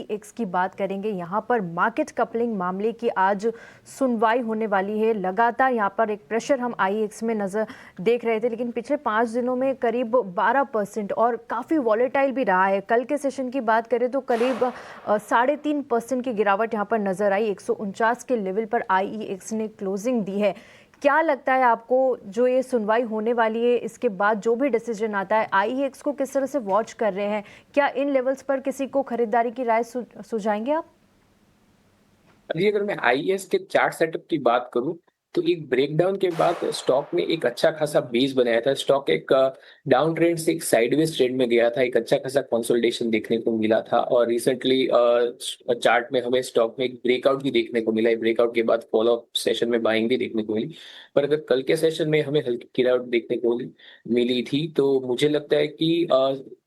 X की बात करेंगे। यहाँ पर मार्केट कपलिंग मामले की आज सुनवाई होने वाली है। लगातार यहाँ पर एक प्रेशर हम IEX में नजर देख रहे थे, लेकिन पिछले 5 दिनों में करीब 12% और काफ़ी वॉलेटाइल भी रहा है। कल के सेशन की बात करें तो करीब 3.5% की गिरावट यहाँ पर नजर आई। 149 के लेवल पर IEX ने क्लोजिंग दी है। क्या लगता है आपको, जो ये सुनवाई होने वाली है इसके बाद जो भी डिसीजन आता है, IEX को किस तरह से वॉच कर रहे हैं? क्या इन लेवल्स पर किसी को खरीदारी की राय सुझाएंगे आप? अभी अगर मैं आईएएस के चार्ट सेटअप की बात करूं तो एक ब्रेकडाउन के बाद स्टॉक ने एक अच्छा खासा बेस बनाया था। स्टॉक एक डाउन ट्रेंड से एक साइडवेज ट्रेंड में गया था। एक अच्छा खासा कंसोलिडेशन देखने को मिला था और रिसेंटली चार्ट में हमें स्टॉक में एक ब्रेकआउट भी देखने को मिला है। ब्रेकआउट के बाद फॉलोअप सेशन में बाइंग भी देखने को मिली। पर अगर कल के सेशन में हमें हल्की गिरावट देखने को मिली थी तो मुझे लगता है कि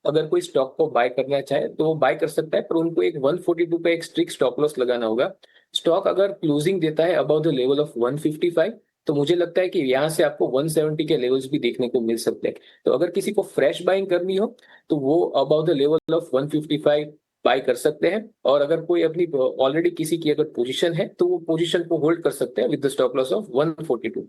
अगर कोई स्टॉक को बाय करना चाहे तो वो बाय कर सकता है, पर उनको एक 142 पे एक स्ट्रिक्ट स्टॉप लॉस लगाना होगा। स्टॉक अगर क्लोजिंग देता है अबाउट द लेवल ऑफ 155 तो मुझे लगता है कि यहाँ से आपको 170 के लेवल्स भी देखने को मिल सकते हैं। तो अगर किसी को फ्रेश बाइंग करनी हो तो वो about the level of 155 by कर सकते हैं। और अगर कोई अपनी ऑलरेडी किसी की अगर पोजीशन है तो वो पोजीशन को होल्ड कर सकते हैं with the stop loss of 142।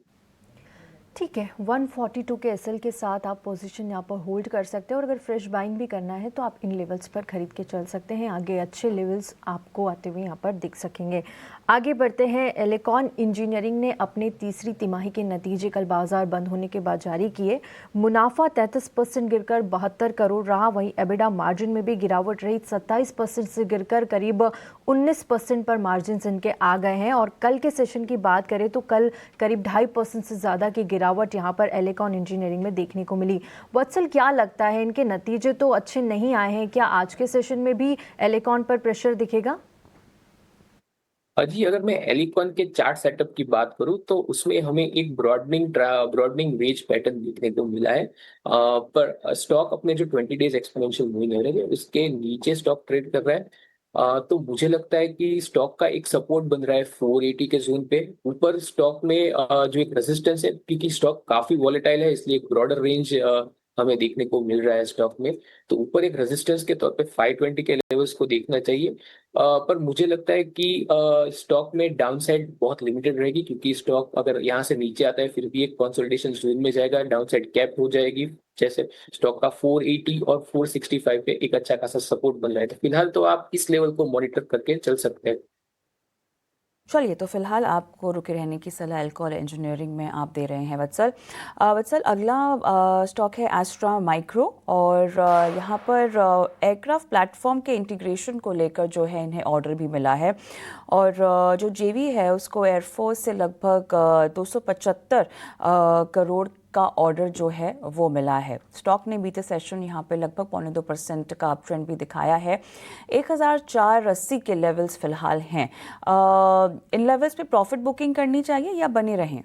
ठीक है, 142 के एसएल के साथ आप पोजीशन यहाँ पर होल्ड कर सकते हैं और अगर फ्रेश बाइंग भी करना है तो आप इन लेवल्स पर खरीद के चल सकते हैं। आगे अच्छे लेवल्स आपको आते हुए यहाँ पर दिख सकेंगे। आगे बढ़ते हैं। एलेकॉन इंजीनियरिंग ने अपने तीसरी तिमाही के नतीजे कल बाजार बंद होने के बाद जारी किए। मुनाफा 33% गिरकर 72 करोड़ रहा। वहीं एबिडा मार्जिन में भी गिरावट रही, 27% से गिरकर करीब 19% पर मार्जिन इनके आ गए हैं। और कल के सेशन की बात करें तो कल करीब 2.5% से ज़्यादा की गिरावट यहाँ पर एलेकॉन इंजीनियरिंग में देखने को मिली। वत्सल, क्या लगता है, इनके नतीजे तो अच्छे नहीं आए हैं, क्या आज के सेशन में भी एलेकॉन पर प्रेशर दिखेगा? जी अगर मैं एलिकॉन के चार्ट सेटअप की बात करूं तो उसमें हमें एक ब्रॉडनिंग वेज पैटर्न देखने को मिला है। पर स्टॉक अपने जो 20 डेज एक्सपोनेंशियल मूविंग एवरेज है उसके नीचे स्टॉक ट्रेड कर रहा है। तो मुझे लगता है कि स्टॉक का एक सपोर्ट बन रहा है 480 के जोन पे। ऊपर स्टॉक में जो एक रेजिस्टेंस है, क्योंकि स्टॉक काफी वॉलेटाइल है इसलिए एक ब्रॉडर रेंज हमें देखने को मिल रहा है स्टॉक में। तो ऊपर एक रेजिस्टेंस के तौर पे 520 के लेवल्स को देखना चाहिए। पर मुझे लगता है कि स्टॉक में डाउनसाइड बहुत लिमिटेड रहेगी, क्योंकि स्टॉक अगर यहाँ से नीचे आता है फिर भी एक कंसोलिडेशन जोन में जाएगा, डाउनसाइड कैप हो जाएगी। जैसे स्टॉक का 480 और 465 पे एक अच्छा खासा सपोर्ट बन रहा है। तो फिलहाल तो आप इस लेवल को मॉनिटर करके चल सकते हैं। चलिए, तो फिलहाल आपको रुके रहने की सलाह एल्कोहल इंजीनियरिंग में आप दे रहे हैं वत्सल। वत्सल, अगला स्टॉक है एस्ट्रा माइक्रो और यहाँ पर एयरक्राफ्ट प्लेटफॉर्म के इंटीग्रेशन को लेकर जो है इन्हें ऑर्डर भी मिला है और जो जेवी है उसको एयरफोर्स से लगभग 275 करोड़ का ऑर्डर जो है वो मिला है। स्टॉक ने बीते सेशन यहाँ पे लगभग 2.25% का अप ट्रेंड भी दिखाया है। 1480 के लेवल्स फिलहाल हैं। इन लेवल्स पे प्रॉफिट बुकिंग करनी चाहिए या बने रहें?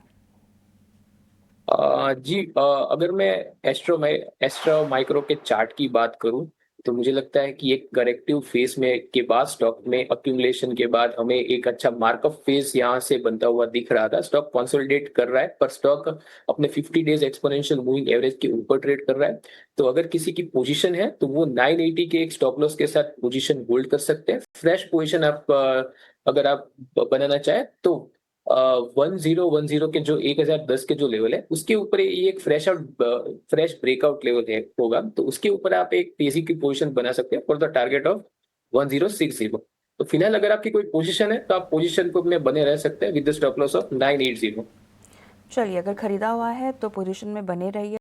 जी अगर मैं एस्ट्रा माइक्रो के चार्ट की बात करूं तो मुझे लगता है कि एक करेक्टिव फेज में के बाद स्टॉक में अक्यूमुलेशन के बाद हमें एक अच्छा मार्कअप फेज यहां से बनता हुआ दिख रहा था। स्टॉक कंसोलिडेट कर रहा है, पर स्टॉक अपने 50 डेज एक्सपोनेंशियल मूविंग एवरेज के ऊपर ट्रेड कर रहा है। तो अगर किसी की पोजीशन है तो वो 980 के एक स्टॉप लॉस के साथ पोजीशन होल्ड कर सकते हैं। फ्रेश पोजीशन आप अगर आप बनाना चाहे तो 1010 के जो 1010 के जो लेवल है उसके ऊपर ये एक फ्रेश ब्रेकआउट लेवल है होगा, तो उसके ऊपर आप एक तेजी की पोजीशन बना सकते हैं फॉर द टारगेट ऑफ 1060। तो फिलहाल अगर आपकी कोई पोजीशन है तो आप पोजीशन को में बने रह सकते हैं with the stop loss of 980। चलिए, अगर खरीदा हुआ है तो पोजीशन में बने रहिए।